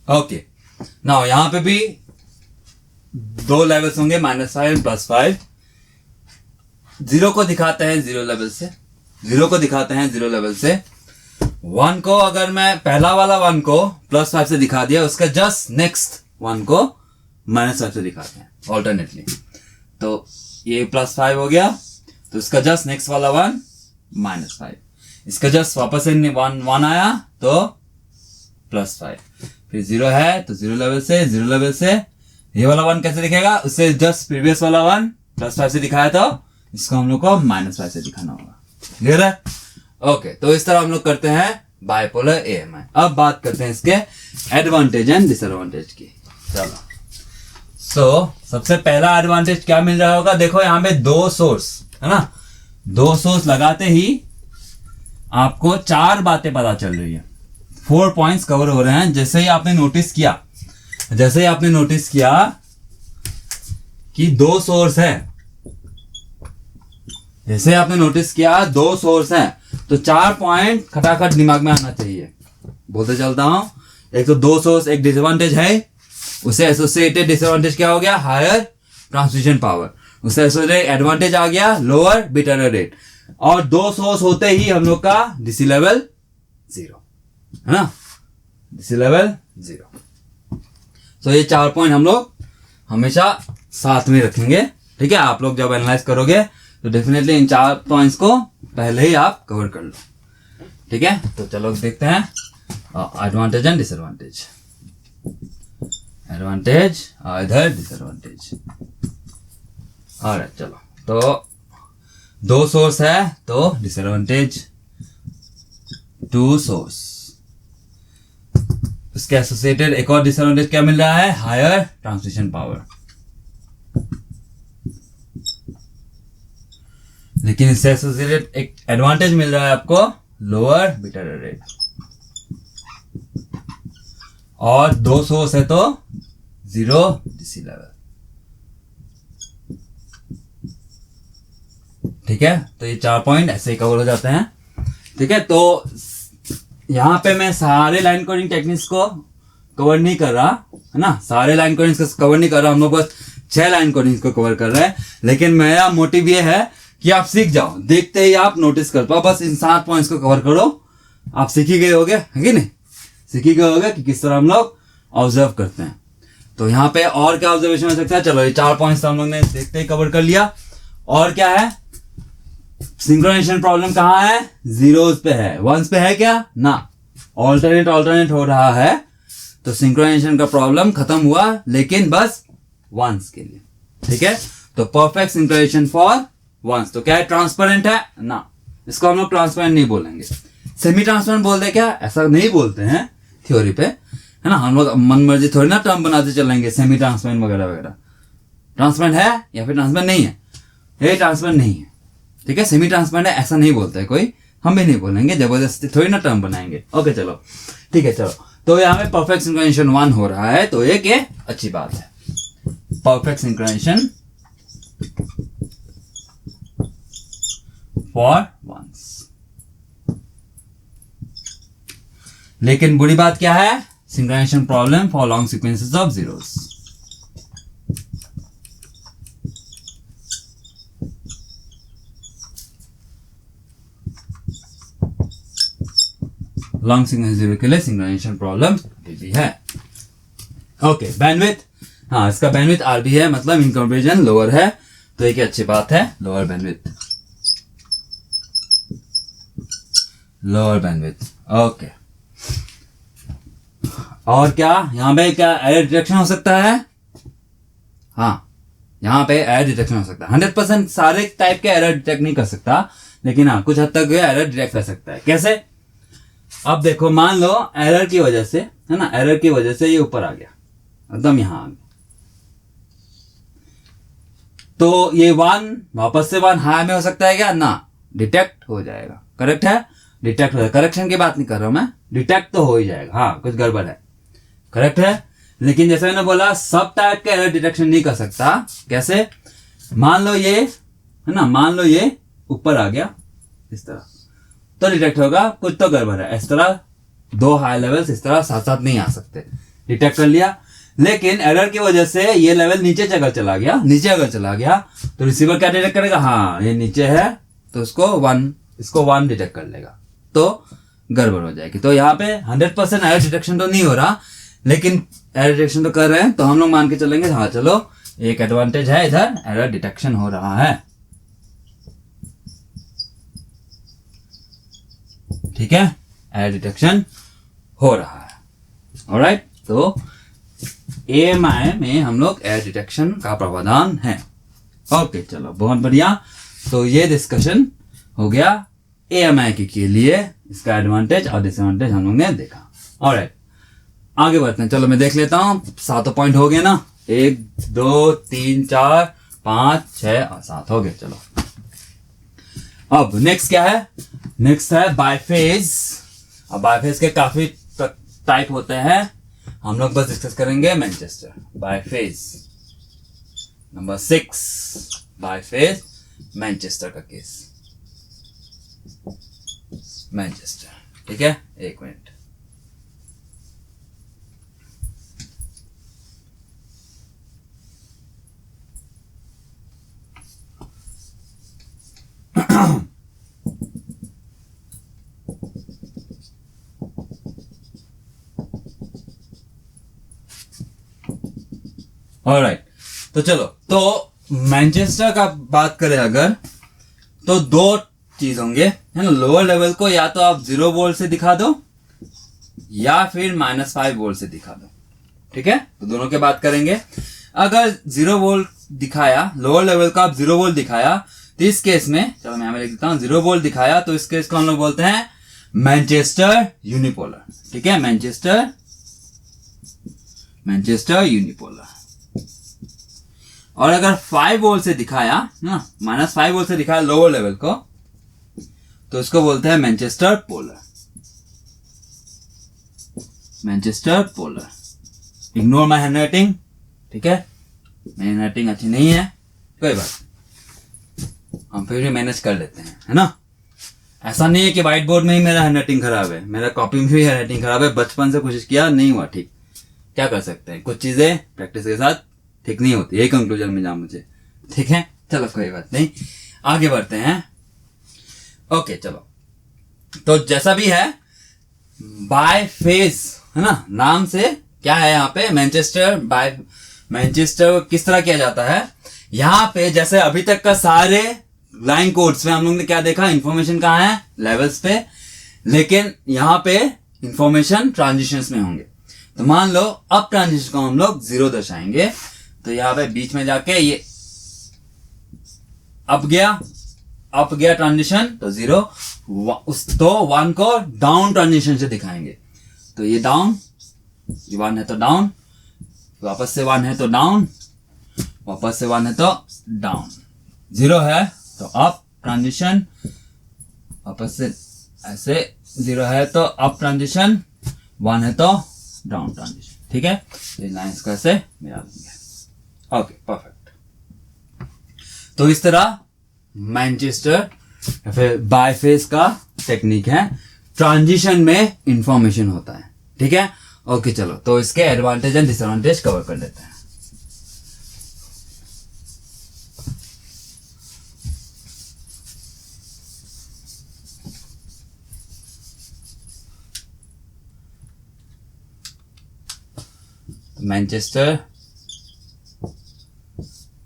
ओके, नाउ यहां पे भी 2 लेवल्स होंगे, -5 +5। जीरो को दिखाते हैं जीरो लेवल से, जीरो को दिखाते हैं जीरो लेवल से। 1 को अगर मैं पहला वाला 1 को +5 से दिखा दिया, उसका जस्ट नेक्स्ट 1 को -5 से दिखाते हैं ऑल्टरनेटली। तो ये +5 हो गया, तो इसका जस्ट नेक्स्ट वाला 1 -5, इसका जस्ट वापस से 1 आया तो +5, फिर 0 है तो जीरो लेवल से, जीरो लेवल से ये वाला 1 कैसे दिखेगा, उससे जस्ट प्रीवियस वाला 1 +5 से दिखाया तो इसको हम लोग को -5 से दिखाना होगा। क्लियर है? ओके, तो इस तरह हम लोग करते हैं बाइपोलर AMI। अब बात करते हैं इसके एडवांटेज एंड डिसएडवांटेज की। चलो, सबसे पहला एडवांटेज क्या मिल रहा होगा, देखो यहाँ पे 2 सोर्स है ना, 2 सोर्स लगाते ही आपको 4 बातें पता चल रही है, 4 पॉइंट्स कवर हो रहे हैं। जैसे ही आपने नोटिस किया कि 2 सोर्स है, जैसे आपने नोटिस किया 2 सोर्स हैं, तो 4 पॉइंट खटाखट दिमाग में आना चाहिए। बोलते चलता हूं, एक तो 2 सोर्स, एक डिसएडवांटेज है, उसे एसोसिएटेड डिसएडवांटेज क्या हो गया, हायर ट्रांसमिशन पावर, उसे एसोसिएटेड एडवांटेज आ गया लोअर बीटा रेट, और 2 सोर्स होते ही हम लोग का डीसी लेवल 0 है ना, डीसी लेवल 0। तो ये 4 पॉइंट हम लोग हमेशा साथ में रखेंगे। ठीक है, आप लोग जब एनालाइज करोगे तो डेफिनेटली इन 4 पॉइंट्स को पहले ही आप कवर कर लो। ठीक है, तो चलो देखते हैं एडवांटेज एंड डिसएडवांटेज, एडवांटेज और इधर डिसएडवांटेज। ऑलराइट, चलो, तो 2 सोर्स है तो डिसएडवांटेज, 2 सोर्स, उसके एसोसिएटेड एक और डिसएडवांटेज क्या मिल रहा है, हायर ट्रांसमिशन पावर। लेकिन इससे एसोसिएटेड एक एडवांटेज मिल रहा है आपको, लोअर बीटा रेट, और 2 सोर्स है तो 0 डीसी लेवल। ठीक है, तो ये 4 पॉइंट ऐसे ही कवर हो जाते हैं। ठीक है, तो यहां पे मैं सारे लाइन कोडिंग टेक्निक्स को कवर नहीं कर रहा है ना, सारे लाइन कोडिंग्स को कवर नहीं कर रहा, हम लोग बस 6 लाइन कोडिंग्स को कवर कर रहे हैं। लेकिन मेरा मोटिव ये है कि आप सीख जाओ, देखते ही आप नोटिस कर पाओ, बस इन 7 पॉइंट्स को कवर करो, आप सीख ही गए होगे, है कि नहीं, सीख ही गए होगे कि किस तरह हम लोग ऑब्जर्व करते हैं। तो यहाँ पे और क्या ऑब्जर्वेशन हो सकता है, चलो ये 4 पॉइंट्स हम लोग ने देखते ही कवर कर लिया। और क्या है, सिंक्रोनाइजेशन प्रॉब्लम कहाँ है? जीरोस पे है, वंस पे है क्या? ना, ऑल्टरनेट हो रहा है, तो सिंक्रोनाइजेशन का प्रॉब्लम खत्म हुआ, लेकिन बस वंस के लिए। ठीक है, तो परफेक्ट सिंक्रोनाइजेशन फॉर वंस, तो क्या है? ट्रांसपेरेंट है ना, इसको हम लोग ट्रांसपेरेंट नहीं बोलेंगे, सेमी ट्रांसपेरेंट बोलते हैं क्या? ऐसा नहीं बोलते हैं थ्योरी पे, है ना। हम लोग मन मर्जी थोड़ी ना टर्म बनाते चलेंगे, सेमी ट्रांसपेरेंट वगैरह वगैरह। ट्रांसपेरेंट है या फिर ट्रांसपेरेंट नहीं है, ये ट्रांसपेरेंट नहीं है, ठीक है। सेमी ट्रांसपेरेंट है ऐसा नहीं बोलता है कोई, हम भी नहीं बोलेंगे, जबरदस्ती थोड़ी ना टर्म बनाएंगे। ओके चलो ठीक है, चलो तो यहाँ पे परफेक्ट सिंक्रोनाइजेशन 1 हो रहा है, तो एक ये अच्छी बात है, परफेक्ट सिंक्रोनाइजेशन फॉर वंस। लेकिन बुरी बात क्या है? Synchronisation problem for long sequences of zeros. Long sequence zero के लिए सिंक्रोनाइजेशन प्रॉब्लम भी है। ओके, बैंडविड्थ, हाँ इसका बैंडविड्थ आर भी है, मतलब इन कंपैरिजन लोअर है, तो एक अच्छी बात है, lower bandwidth, lower bandwidth. Okay, और क्या यहाँ पे क्या एरर डिटेक्शन हो सकता है? हाँ, यहाँ पे एरर डिटेक्शन हो सकता है। 100% सारे टाइप के एरर डिटेक्ट नहीं कर सकता, लेकिन हाँ कुछ हद तक एरर डिटेक्ट कर सकता है। कैसे? अब देखो, मान लो एरर की वजह से, है ना, एरर की वजह से ये ऊपर आ गया, एकदम यहां आ गया, तो ये 1 वापस से 1 हाई में हो सकता है क्या? ना, डिटेक्ट हो जाएगा। करेक्ट है, डिटेक्ट हो जाएगा। करेक्शन की बात नहीं कर रहा हूं मैं, डिटेक्ट तो हो ही जाएगा। हाँ कुछ गड़बड़ है, करेक्ट है, लेकिन जैसे मैंने बोला सब टाइप के एरर डिटेक्शन नहीं कर सकता। कैसे? मान लो ये, है ना, मान लो ये ऊपर आ गया इस तरह, तो डिटेक्ट होगा, कुछ तो गड़बड़ है। इस तरह 2 हाई लेवल्स इस तरह साथ साथ नहीं आ सकते, डिटेक्ट कर लिया। लेकिन एरर की वजह से ये लेवल नीचे अगर चला गया, नीचे अगर चला गया, तो रिसीवर क्या डिटेक्ट करेगा? हाँ ये नीचे है, तो इसको 1 डिटेक्ट कर लेगा, तो गड़बड़ हो जाएगी। तो यहाँ पे 100% एरर डिटेक्शन तो नहीं हो रहा, लेकिन एरर डिटेक्शन तो कर रहे हैं, तो हम लोग मान के चलेंगे हाँ चलो एक एडवांटेज है, इधर एरर डिटेक्शन हो रहा है। ठीक है, एरर डिटेक्शन हो रहा है। ऑलराइट, तो AMI में हम लोग एरर डिटेक्शन का प्रावधान है। ओके चलो, बहुत बढ़िया। तो ये डिस्कशन हो गया AMI के लिए, इसका एडवांटेज और डिसएडवांटेज हम लोग ने देखा। ऑलराइट, आगे बढ़ते हैं। चलो मैं देख लेता हूं, 7 पॉइंट हो गए ना, 1 2 3 4 5 6 और 7 हो गए। चलो अब नेक्स्ट क्या है? नेक्स्ट है बाइफेज। अब बाइफेज के काफी टाइप होते हैं, हम लोग बस डिस्कस करेंगे मैनचेस्टर बाइफेज। नंबर 6 बाइफेज मैनचेस्टर का केस, मैनचेस्टर। ठीक है, एक मिनट। ऑलराइट, तो चलो, तो मैनचेस्टर का बात करें अगर, तो 2 चीज होंगे, है ना। लोअर लेवल को या तो आप 0 वोल्ट से दिखा दो या फिर -5 वोल्ट से दिखा दो। ठीक है, तो दोनों की बात करेंगे। अगर 0 वोल्ट दिखाया, लोअर लेवल का आप 0 वोल्ट दिखाया, तो इस केस में, चलो मैं यहां पे लिख देता हूं, 0 वोल्ट दिखाया, तो इस केस को हम लोग बोलते हैं मैनचेस्टर यूनिपोलर। ठीक है, मैनचेस्टर यूनिपोलर। और अगर 5 वोल्ट से दिखाया ना, -5 वोल्ट से दिखाया लोअर लेवल को, तो इसको बोलते हैं Manchester polar. Manchester polar. Ignore my handwriting, ठीक है, मेरी हैंडराइटिंग अच्छी नहीं है, कोई बात, हम फिर भी मैनेज कर लेते हैं, है ना। ऐसा नहीं है कि व्हाइट बोर्ड में ही मेरा हैंडराइटिंग खराब है, मेरा कॉपी में भी हैंडराइटिंग खराब है, बचपन से कोशिश किया, नहीं हुआ ठीक, क्या कर सकते हैं, कुछ चीजें प्रैक्टिस के साथ ठीक नहीं होती, यही कंक्लूजन में जाऊं मुझे। ठीक है, चलो कोई बात नहीं, आगे बढ़ते हैं। ओके चलो, तो जैसा भी है, बाय फेज, है ना, नाम से क्या है यहाँ पे, मैनचेस्टर बाय मैनचेस्टर किस तरह किया जाता है यहाँ पे, जैसे अभी तक का सारे लाइन कोड्स में हम लोग ने क्या देखा, इंफॉर्मेशन कहाँ है, लेवल्स पे, लेकिन यहाँ पे इंफॉर्मेशन ट्रांजिशंस में होंगे। तो मान लो अप ट्रांजिशन को हम लोग 0 दर्शाएंगे, तो यहाँ पे बीच में जाके ये अप गया ट्रांजिशन तो 0, तो 1 को डाउन ट्रांजिशन से दिखाएंगे। तो ये डाउन, ये 1 है तो डाउन, वापस से 1 है तो डाउन, वापस से 1 है तो डाउन, 0 है तो अप ट्रांजिशन, वापस से ऐसे 0 है तो अप ट्रांजिशन, 1 है तो डाउन ट्रांजिशन। ठीक है, ये लाइंस को ऐसे मिला देंगे। Okay, perfect. तो इस तरह मैनचेस्टर या फिर बायफेस का टेक्निक है, ट्रांजिशन में इंफॉर्मेशन होता है। ठीक है, ओके चलो, तो इसके एडवांटेज एंड डिसएडवांटेज कवर कर लेते हैं। मैनचेस्टर,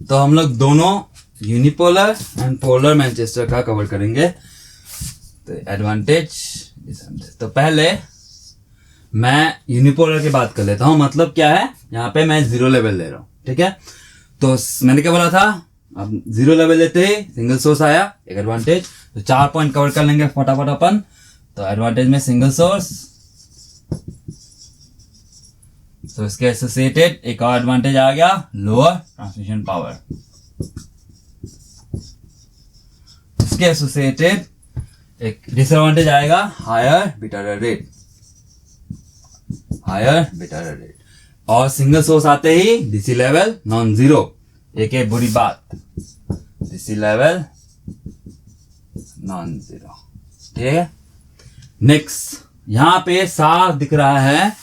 तो हम लोग दोनों यूनिपोलर एंड पोलर मैनचेस्टर का कवर करेंगे। तो एडवांटेज डिसएडवांटेज, तो पहले मैं यूनिपोलर की बात कर लेता हूं। मतलब क्या है, यहाँ पे मैं 0 लेवल ले रहा हूं। ठीक है, तो मैंने क्या बोला था, अब 0 लेवल लेते ही सिंगल सोर्स आया, एक एडवांटेज। तो 4 पॉइंट कवर कर लेंगे फटाफट अपन। तो एडवांटेज में सिंगल सोर्स, तो इसके एसोसिएटेड एक और एडवांटेज आ गया, लोअर ट्रांसमिशन पावर। इसके एसोसिएटेड एक डिसएडवांटेज आएगा, higher beta rate, higher beta rate. और सिंगल सोर्स आते ही डीसी लेवल नॉन जीरो, एक है बुरी बात, डीसी लेवल नॉन जीरो। ठीक है, नेक्स्ट यहां पे साफ दिख रहा है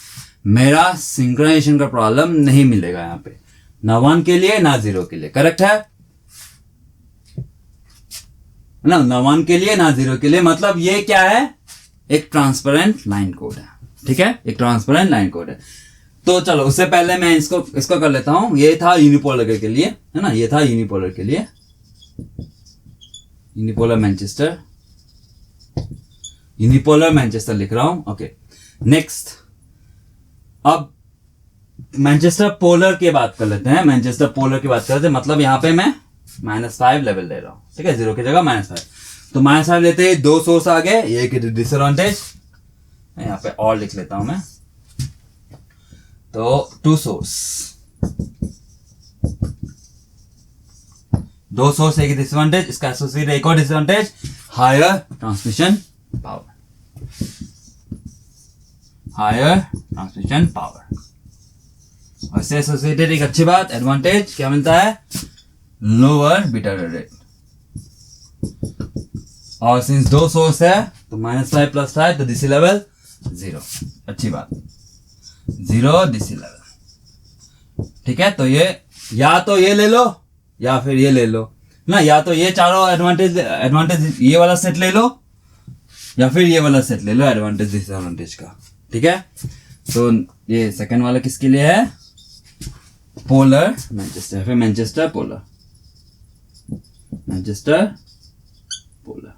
मेरा सिंक्रोनाइजेशन का प्रॉब्लम नहीं मिलेगा यहाँ पे, ना 1 के लिए ना 0 के लिए। करेक्ट है ना 1 के लिए ना 0 के लिए। मतलब ये क्या है, एक ट्रांसपेरेंट लाइन कोड है। ठीक है, एक ट्रांसपेरेंट लाइन कोड है। तो चलो उससे पहले मैं इसको कर लेता हूं। ये था यूनिपोलर के लिए, है ना, ये था यूनिपोलर के लिए, यूनिपोलर मैनचेस्टर, यूनिपोलर मैनचेस्टर लिख रहा हूं। ओके, नेक्स्ट अब मैनचेस्टर पोलर की बात कर लेते हैं। मैनचेस्टर पोलर की बात करते हैं, मतलब यहां पे मैं -5 लेवल ले रहा हूं। ठीक है, 0 की जगह -5। तो -5 लेते ही 2 सोर्स आ गए, ये एक डिसएडवांटेज, यहां पे और लिख लेता हूं मैं। तो 2 सोर्स, 2 सोर्स एक डिसएडवांटेज, इसका एसोसिएटेड एक और disadvantage, higher transmission power, higher transmission power. और इससे एसोसिएटेड एक अच्छी बात, एडवांटेज क्या मिलता है, लोअर बीटा रेट। और सिंस 2 सोर्स है तो -5 + 5 तो डीसी लेवल 0, अच्छी बात, 0 डीसी लेवल। ठीक है, तो ये या तो ये ले लो या फिर ये ले लो ना, या तो ये चारों एडवांटेज ये वाला सेट ले लो या फिर ये वाला सेट ले लो एडवांटेज डिसएडवांटेज का। ठीक है, तो ये सेकंड वाला किसके लिए है, पोलर मैनचेस्टर, फिर मैनचेस्टर पोलर, मैनचेस्टर पोलर।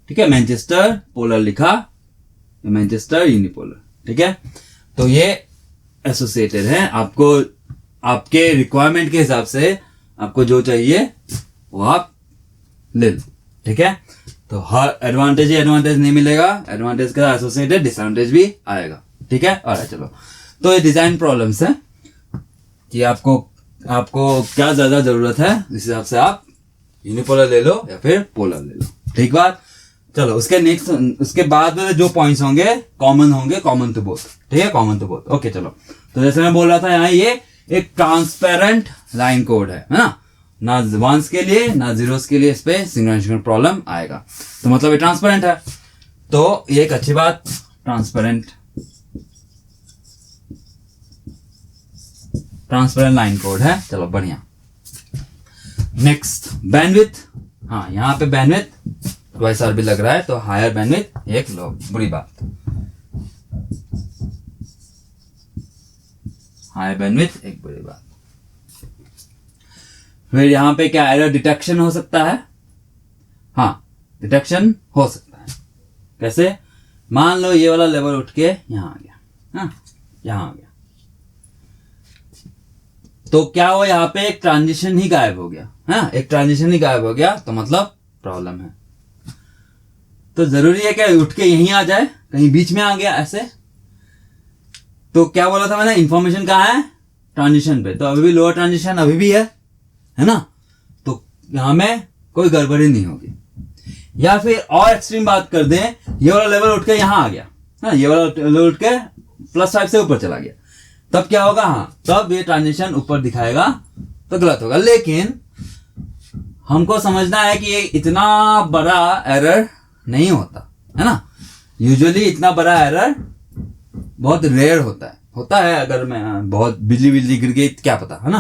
ठीक है, मैनचेस्टर पोलर लिखा, मैनचेस्टर यूनिपोलर। ठीक है, तो ये एसोसिएटेड है, आपको आपके रिक्वायरमेंट के हिसाब से आपको जो चाहिए वो आप ले लो। ठीक है, तो हर एडवांटेज नहीं मिलेगा, एडवांटेज का एसोसिएटेड डिसएडवांटेज भी आएगा। ठीक है, और चलो, तो ये डिजाइन प्रॉब्लम्स है कि आपको क्या ज्यादा जरूरत है, इस हिसाब से आप यूनिपोलर ले लो या फिर पोलर ले लो। ठीक बात, चलो उसके बाद में जो पॉइंट्स होंगे कॉमन टू बोथ। ठीक है, कॉमन टू बोथ। ओके चलो, तो जैसे मैं बोल रहा था, यहाँ ये एक ट्रांसपेरेंट लाइन कोड है ना 1s के लिए ना 0s के लिए इस पे सिंक्रोनाइजेशन प्रॉब्लम आएगा। तो मतलब ये ट्रांसपेरेंट है, तो ये एक अच्छी बात, ट्रांसपेरेंट लाइन कोड है। चलो बढ़िया। नेक्स्ट बैंडविड्थ, हाँ यहाँ पे बैंडविड्थ ट्वाइस आर भी लग रहा है, तो हायर बैंडविड्थ एक लो, बुरी बात, हायर बैंडविड्थ एक बुरी बात। फिर यहाँ पे क्या एरर डिटेक्शन हो सकता है? हाँ, डिटेक्शन हो सकता है। कैसे? मान लो ये वाला लेवल उठ के यहाँ आ गया, हाँ यहाँ आ गया, तो क्या हुआ, यहाँ पे एक ट्रांजिशन ही गायब हो गया, हाँ एक ट्रांजिशन ही गायब हो गया, तो मतलब प्रॉब्लम है। तो जरूरी है क्या उठ के यहीं आ जाए, कहीं बीच में आ गया ऐसे? तो क्या बोला था मैंने, इंफॉर्मेशन कहाँ है? ट्रांजिशन पे। तो अभी भी लोअर ट्रांजिशन अभी भी है ना? तो यहां में कोई गड़बड़ी नहीं होगी। या फिर और एक्सट्रीम बात कर दें, ये वाला लेवल उठ के यहां आ गया, हाँ ये वाला लेवल उठ के +5 से ऊपर चला गया, तब क्या होगा? हाँ तब ये ट्रांजिशन ऊपर दिखाएगा तो गलत होगा। लेकिन हमको समझना है कि ये इतना बड़ा एरर नहीं होता है ना। यूजुअली इतना बड़ा एरर बहुत रेयर होता है अगर मैं बहुत बिजली गिर गई क्या पता, है ना,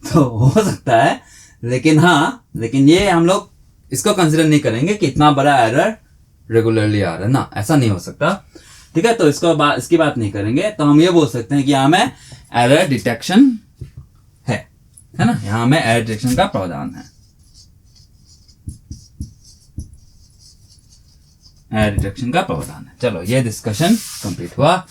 तो हो सकता है। लेकिन ये हम लोग इसको कंसिडर नहीं करेंगे कि इतना बड़ा एरर रेगुलरली आ रहा है ना, ऐसा नहीं हो सकता। ठीक है, तो इसकी बात नहीं करेंगे। तो हम ये बोल सकते हैं कि यहाँ में एरर डिटेक्शन है ना, यहाँ में एरर डिटेक्शन का प्रावधान है, एरर डिटेक्शन का प्रावधान है। चलो ये डिस्कशन कंप्लीट हुआ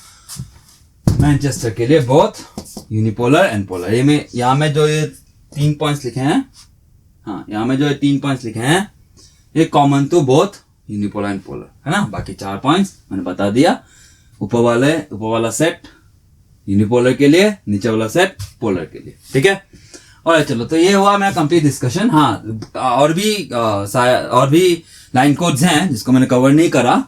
मैनचेस्टर के लिए, बोथ यूनिपोलर एंड पोलर। यहाँ में जो ये 3 पॉइंट्स लिखे हैं, हाँ यहाँ में जो ये 3 पॉइंट्स लिखे हैं ये common to both unipolar and polar है ना। बाकी 4 पॉइंट्स मैंने बता दिया। ऊपर वाला सेट यूनिपोलर के लिए, नीचे वाला सेट पोलर के लिए। ठीक है, और चलो तो ये हुआ मेरा कंप्लीट डिस्कशन। हाँ और भी लाइन कोड्स हैं जिसको मैंने कवर नहीं करा,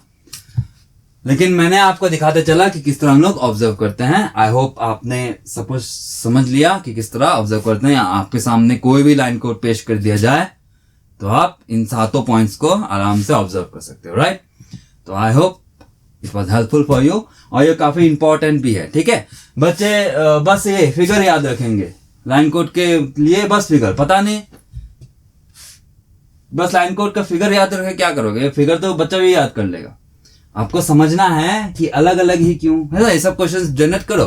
लेकिन मैंने आपको दिखाते चला कि किस तरह हम लोग ऑब्जर्व करते हैं। आई होप आपने सपोज समझ लिया कि किस तरह ऑब्जर्व करते हैं। आपके सामने कोई भी लाइन कोड पेश कर दिया जाए तो आप इन 7 पॉइंट्स को आराम से ऑब्जर्व कर सकते हो, राइट। तो I hope it was helpful for you, और ये काफी इंपॉर्टेंट भी है। ठीक है बच्चे, बस ये फिगर याद रखेंगे लाइन कोड के लिए, बस फिगर पता नहीं, बस लाइन कोड का फिगर याद रखे, क्या करोगे? फिगर तो बच्चा भी याद कर लेगा। आपको समझना है कि अलग अलग ही क्यों है ना, ये सब क्वेश्चंस जनरेट करो,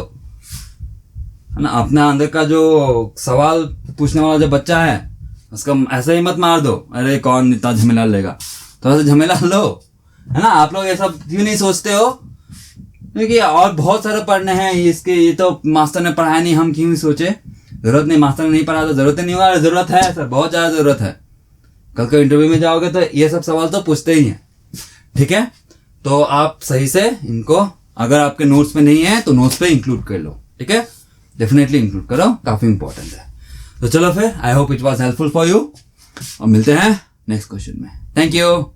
है ना। अपना अंदर का जो सवाल पूछने वाला जो बच्चा है उसका ऐसे ही मत मार दो, अरे कौन इतना झमेला लेगा, थोड़ा सा झमेला लो, है ना। आप लोग ये सब क्यों नहीं सोचते हो? क्योंकि और बहुत सारे पढ़ने हैं इसके, ये तो मास्टर ने पढ़ाया नहीं, हम क्यों सोचे? जरूरत नहीं, मास्टर ने नहीं पढ़ा तो जरूरत नहीं होगा। जरूरत है सर, बहुत ज्यादा जरूरत है। कल के इंटरव्यू में जाओगे तो ये सब सवाल तो पूछते ही हैं। ठीक है, तो आप सही से इनको, अगर आपके नोट्स में नहीं है तो नोट्स पे इंक्लूड कर लो। ठीक है, डेफिनेटली इंक्लूड करो, काफी इंपॉर्टेंट है। तो चलो फिर, I hope it was helpful for you, और मिलते हैं नेक्स्ट क्वेश्चन में। Thank you.